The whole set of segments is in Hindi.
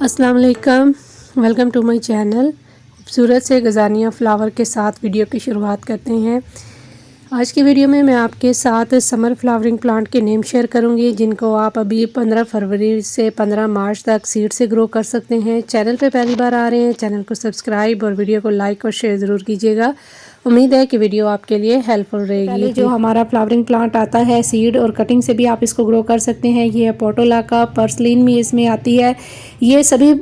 अस्सलाम वालेकुम, वेलकम टू माय चैनल। खूबसूरत से गज़ानिया फ्लावर के साथ वीडियो की शुरुआत करते हैं। आज की वीडियो में मैं आपके साथ समर फ्लावरिंग प्लांट के नेम शेयर करूंगी, जिनको आप अभी 15 फरवरी से 15 मार्च तक सीड से ग्रो कर सकते हैं। चैनल पे पहली बार आ रहे हैं, चैनल को सब्सक्राइब और वीडियो को लाइक और शेयर ज़रूर कीजिएगा। उम्मीद है कि वीडियो आपके लिए हेल्पफुल रहेगी। पहले जो हमारा फ्लावरिंग प्लांट आता है सीड और कटिंग से भी आप इसको ग्रो कर सकते हैं। ये है पोर्टुलाका, पर्सलिन भी इसमें आती है। ये सभी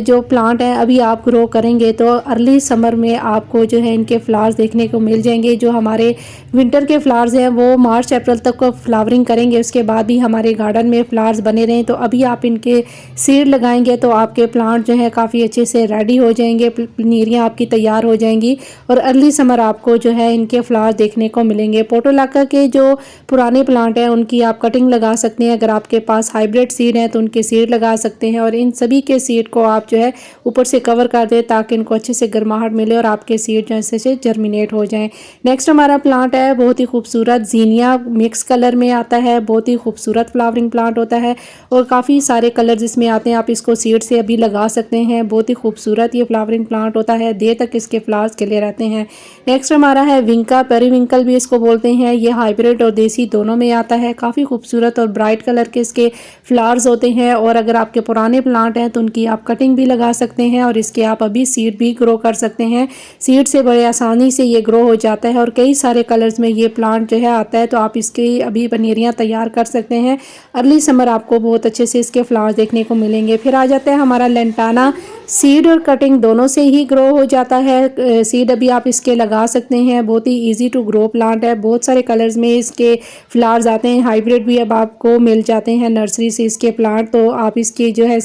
जो प्लांट हैं अभी आप ग्रो करेंगे तो अर्ली समर में आपको जो है इनके फ्लावर्स देखने को मिल जाएंगे। जो हमारे विंटर के फ्लावर्स हैं वो मार्च अप्रैल तक को फ्लावरिंग करेंगे, उसके बाद भी हमारे गार्डन में फ्लावर्स बने रहें। तो अभी आप इनके सीड लगाएंगे तो आपके प्लांट जो है काफ़ी अच्छे से रेडी हो जाएंगे, पनीरियाँ आपकी तैयार हो जाएंगी और अर्ली समर आपको जो है इनके फ्लावर्स देखने को मिलेंगे। पोर्टुलाका के जो पुराने प्लांट हैं उनकी आप कटिंग लगा सकते हैं। अगर आपके पास हाइब्रिड सीड हैं तो उनके सीड लगा सकते हैं और इन सभी के सीड को आप जो है ऊपर से कवर कर दें ताकि इनको अच्छे से गर्माहट मिले और आपके सीड जैसे से जर्मिनेट हो जाएं। नेक्स्ट हमारा प्लांट है बहुत ही खूबसूरत जीनिया, मिक्स कलर में आता है। बहुत ही खूबसूरत फ्लावरिंग प्लांट होता है और काफ़ी सारे कलर इसमें आते हैं। आप इसको सीड से अभी लगा सकते हैं। बहुत ही खूबसूरत ये फ्लावरिंग प्लांट होता है, देर तक इसके फ्लावर्स खिले रहते हैं। नेक्स्ट हमारा है विंका, पेरीविंकल भी इसको बोलते हैं। ये हाइब्रिड और देसी दोनों में आता है। काफ़ी खूबसूरत और ब्राइट कलर के इसके फ्लावर्स होते हैं और अगर आपके पुराने प्लांट हैं तो उनकी आप कटिंग भी लगा सकते हैं और इसके आप अभी सीड भी ग्रो कर सकते हैं। सीड से बड़े आसानी से ये ग्रो हो जाता है और कई सारे कलर्स में ये प्लांट जो है आता है। तो आप इसकी अभी पनीरियाँ तैयार कर सकते हैं। अर्ली समर आपको बहुत अच्छे से इसके फ्लावर्स देखने को मिलेंगे। फिर आ जाता है हमारा लेंटाना, सीड और कटिंग दोनों से ही ग्रो हो जाता है। सीड अभी आप इसके लगा सकते हैं। बहुत ही इजी टू ग्रो प्लांट है। बहुत सारे कलर्स में इसके फ्लावर्स आते हैं। हाइब्रिड भी अब आपको मिल जाते हैं नर्सरी से इसके प्लांट। तो आप इसकी जो है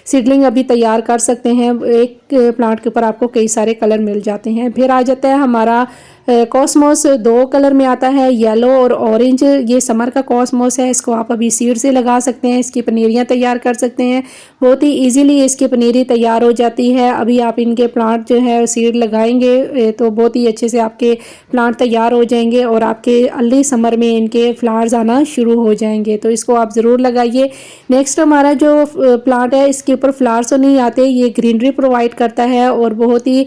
सीडलिंग अभी तैयार कर सकते हैं। एक प्लांट के ऊपर आपको कई सारे कलर मिल जाते हैं। फिर आ जाता है हमारा कॉस्मोस, दो कलर में आता है, येलो और ऑरेंज। ये समर का कॉस्मोस है। इसको आप अभी सीड से लगा सकते हैं, इसकी पनीरियाँ तैयार कर सकते हैं। बहुत ही इजीली इसकी पनीरी तैयार हो जाती है। अभी आप इनके प्लांट जो है सीड लगाएंगे तो बहुत ही अच्छे से आपके प्लांट तैयार हो जाएंगे और आपके अर्ली समर में इनके फ्लावर्स आना शुरू हो जाएंगे। तो इसको आप ज़रूर लगाइए। नेक्स्ट हमारा जो प्लांट है इसके ऊपर फ्लावर्स तो नहीं आते, ये ग्रीनरी प्रोवाइड करता है और बहुत ही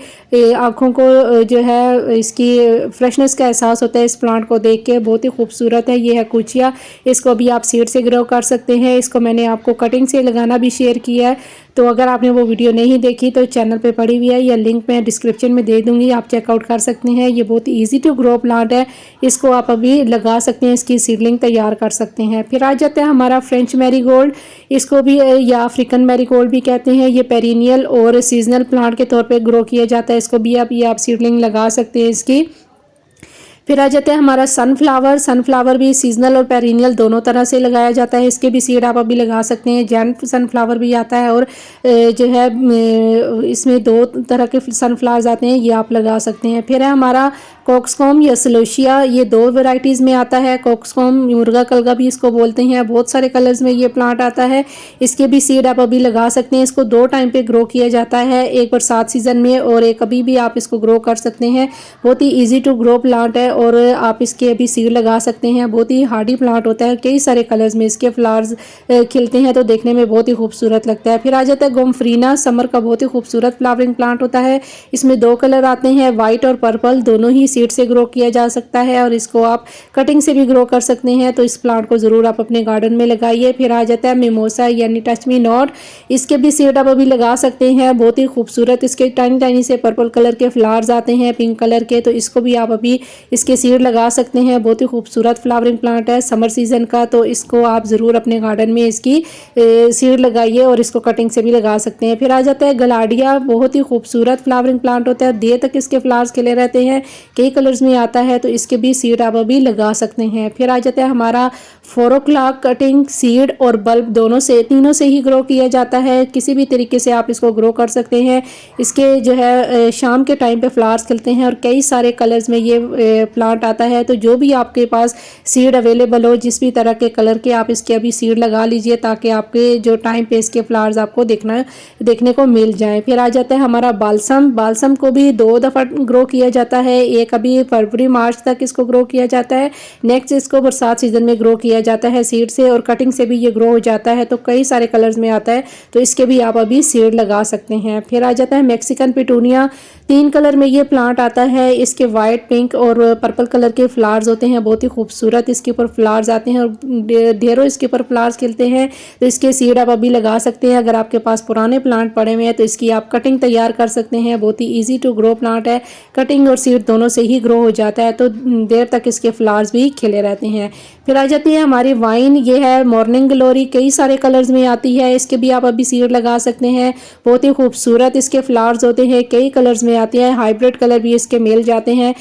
आँखों को जो है इसकी फ्रेशनेस का एहसास होता है इस प्लांट को देख के। बहुत ही खूबसूरत है। ये है कुचिया, इसको भी आप सीड से ग्रो कर सकते हैं। इसको मैंने आपको कटिंग से लगाना भी शेयर किया है, तो अगर आपने वो वीडियो नहीं देखी तो चैनल पे पड़ी हुई है या लिंक मैं डिस्क्रिप्शन में दे दूंगी, आप चेकआउट कर सकते हैं। ये बहुत ही ईजी टू ग्रो प्लांट है। इसको आप अभी लगा सकते हैं, इसकी सीडलिंग तैयार कर सकते हैं। फिर आ जाता है हमारा फ्रेंच मैरीगोल्ड, इसको भी या अफ्रीकन मैरीगोल्ड भी कहते हैं। ये पेरिनियल और सीजनल प्लांट के तौर पर ग्रो किया जाता है। इसको भी आप सीडलिंग लगा सकते हैं इसकी। फिर आ जाते हैं हमारा सनफ्लावर। सनफ्लावर भी सीजनल और पेरिनियल दोनों तरह से लगाया जाता है। इसके भी सीड आप अभी लगा सकते हैं। जेंट सनफ्लावर भी आता है और जो है इसमें दो तरह के सनफ्लावर्स आते हैं, ये आप लगा सकते हैं। फिर है हमारा कॉक्सकॉम या सलोशिया, ये दो वैरायटीज़ में आता है। कॉक्सकॉम मुर्गा कलगा भी इसको बोलते हैं। बहुत सारे कलर्स में ये प्लांट आता है। इसके भी सीड आप अभी लगा सकते हैं। इसको दो टाइम पे ग्रो किया जाता है, एक बरसात सीजन में और एक अभी भी आप इसको ग्रो कर सकते हैं। बहुत ही ईजी टू ग्रो प्लांट है और आप इसके अभी सीड लगा सकते हैं। बहुत ही हार्डी प्लांट होता है। कई सारे कलर्स में इसके फ्लावर्स खिलते हैं तो देखने में बहुत ही खूबसूरत लगता है। फिर आ जाता है गोमफ्रीना, समर का बहुत ही खूबसूरत फ्लावरिंग प्लांट होता है। इसमें दो कलर आते हैं, वाइट और पर्पल। दोनों ही सीड से ग्रो किया जा सकता है और इसको आप कटिंग से भी ग्रो कर सकते हैं। तो इस प्लांट को ज़रूर आप अपने गार्डन में लगाइए। फिर आ जाता है मिमोसा यानी टच मी नॉट, इसके भी सीड आप अभी लगा सकते हैं। बहुत ही खूबसूरत इसके टाइनी टाइनी से पर्पल कलर के फ्लावर्स आते हैं, पिंक कलर के। तो इसको भी आप अभी इसके सीड लगा सकते हैं। बहुत ही खूबसूरत फ्लावरिंग प्लांट है समर सीजन का। तो इसको आप ज़रूर अपने गार्डन में इसकी सीड लगाइए और इसको कटिंग से भी लगा सकते हैं। फिर आ जाता है गलाडिया, बहुत ही खूबसूरत फ्लावरिंग प्लांट होता है। देर तक इसके फ्लावर्स खिले रहते हैं, कई कलर्स में आता है। तो इसके भी सीड आप अभी लगा सकते हैं। फिर आ जाता है हमारा 4 o'clock, कटिंग, सीड और बल्ब दोनों से, तीनों से ही ग्रो किया जाता है। किसी भी तरीके से आप इसको ग्रो कर सकते हैं। इसके जो है शाम के टाइम पे फ्लावर्स खिलते हैं और कई सारे कलर्स में ये प्लांट आता है। तो जो भी आपके पास सीड अवेलेबल हो, जिस भी तरह के कलर के, आप इसके अभी सीड लगा लीजिए ताकि आपके जो टाइम पे इसके फ्लावर्स आपको देखने को मिल जाए। फिर आ जाता है हमारा बालसम। बालसम को भी 2 दफ़ा ग्रो किया जाता है। एक अभी फरवरी मार्च तक इसको ग्रो किया जाता है। नेक्स्ट इसको बरसात सीजन में ग्रो किया जाता है सीड से, और कटिंग से भी ये ग्रो हो जाता है, तो कई सारे कलर्स में आता है, तो इसके भी आप अभी सीड लगा सकते हैं। फिर आ जाता है मैक्सिकन पिटूनिया। 3 कलर में ये प्लांट आता है। इसके वाइट, पिंक और पर्पल कलर के फ्लावर्स होते हैं, बहुत ही खूबसूरत इसके ऊपर फ्लावर्स आते हैं और ढेरों इसके ऊपर फ्लावर्स खिलते हैं। तो इसके सीड आप अभी लगा सकते हैं। अगर आपके पास पुराने प्लांट पड़े हुए हैं तो इसकी आप कटिंग तैयार कर सकते हैं। बहुत ही ईजी टू ग्रो प्लांट है, कटिंग और सीड दोनों से ही ग्रो हो जाता है, तो देर तक इसके फ्लावर्स भी खिले रहते हैं। फिर आ जाती है हमारी वाइन। ये है मॉर्निंग ग्लोरी, कई सारे कलर्स में आती है, इसके भी आप अभी सीड लगा सकते हैं। बहुत ही खूबसूरत इसके फ्लावर्स होते हैं, कई कलर्स में आते हैं, हाइब्रिड कलर भी इसके मिल जाते हैं,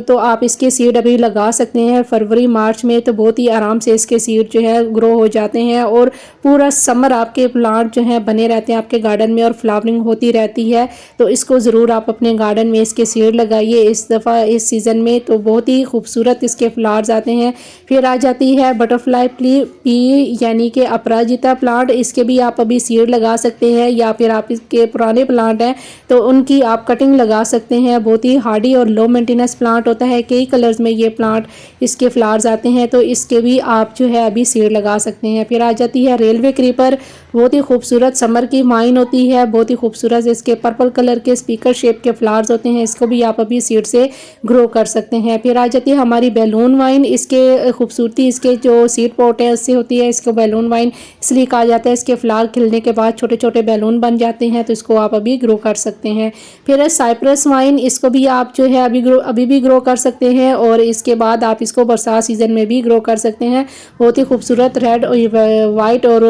तो आप इसके सीड अभी लगा सकते हैं फरवरी मार्च में। तो बहुत ही आराम से इसके सीड जो है ग्रो हो जाते हैं और पूरा समर आपके प्लांट जो है बने रहते हैं आपके गार्डन में और फ्लावरिंग होती रहती है। तो इसको ज़रूर आप अपने गार्डन में इसके सीड लगाइए इस दफ़ा इस सीज़न में, तो बहुत ही खूबसूरत इसके फ्लावर्स आते हैं। फिर आ जाती है बटरफ्लाई पी यानी कि अपराजिता प्लांट। इसके भी आप अभी सीड लगा सकते हैं, या फिर आप इसके पुराने प्लांट हैं तो उनकी आप कटिंग लगा सकते हैं। बहुत ही हार्डी और लो मेंटेनेंस प्लांट होता है, कई कलर्स में ये प्लांट इसके फ्लावर्स आते हैं, तो इसके भी आप जो है अभी सीड लगा सकते हैं। फिर आ जाती है रेलवे क्रीपर। बहुत ही खूबसूरत समर की वाइन होती है, बहुत ही खूबसूरत इसके पर्पल कलर के स्पीकर शेप के फ्लावर्स होते हैं, इसको भी आप अभी सीड से ग्रो कर सकते हैं। फिर आ जाती है हमारी बैलून वाइन। इसके खूबसूरती इसके जो सीड पॉट है उससे होती है, इसको बैलून वाइन इसलिए कहा जाता है। इसके फ्लावर खिलने के बाद छोटे छोटे बैलून बन जाते हैं, तो इसको आप अभी ग्रो कर सकते हैं। फिर है साइप्रस वाइन। इसको भी आप जो है अभी भी ग्रो कर सकते हैं, और इसके बाद आप इसको बरसात सीजन में भी ग्रो कर सकते हैं। बहुत ही खूबसूरत रेड और वाइट और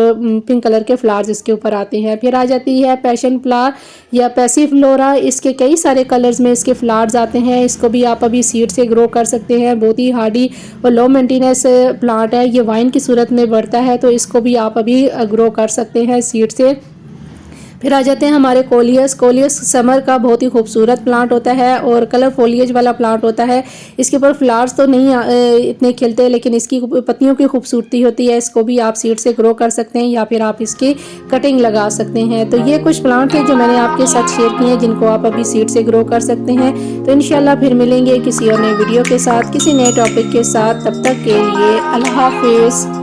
पिंक कलर के फ्लावर्स इसके ऊपर आते हैं। फिर आ जाती है पैशन फ्लावर या पैसिफ्लोरा। इसके कई सारे कलर्स में इसके फ्लावर्स आते हैं, इसको भी आप अभी सीड से ग्रो कर सकते हैं। बहुत ही हार्डी और लो मेंटेनेंस प्लांट है, ये वाइन की सूरत में बढ़ता है, तो इसको भी आप अभी ग्रो कर सकते हैं सीड से। फिर आ जाते हैं हमारे कोलियस। कोलियस समर का बहुत ही खूबसूरत प्लांट होता है और कलर फोलिएज वाला प्लांट होता है। इसके ऊपर फ्लावर्स तो नहीं इतने खिलते, लेकिन इसकी पत्तियों की खूबसूरती होती है, इसको भी आप सीड से ग्रो कर सकते हैं, या फिर आप इसकी कटिंग लगा सकते हैं। तो ये कुछ प्लांट हैं जो मैंने आपके साथ शेयर किए हैं, जिनको आप अभी सीड से ग्रो कर सकते हैं। तो इंशाल्लाह फिर मिलेंगे किसी और नए वीडियो के साथ, किसी नए टॉपिक के साथ। तब तक के लिए अल्लाह हाफिज़।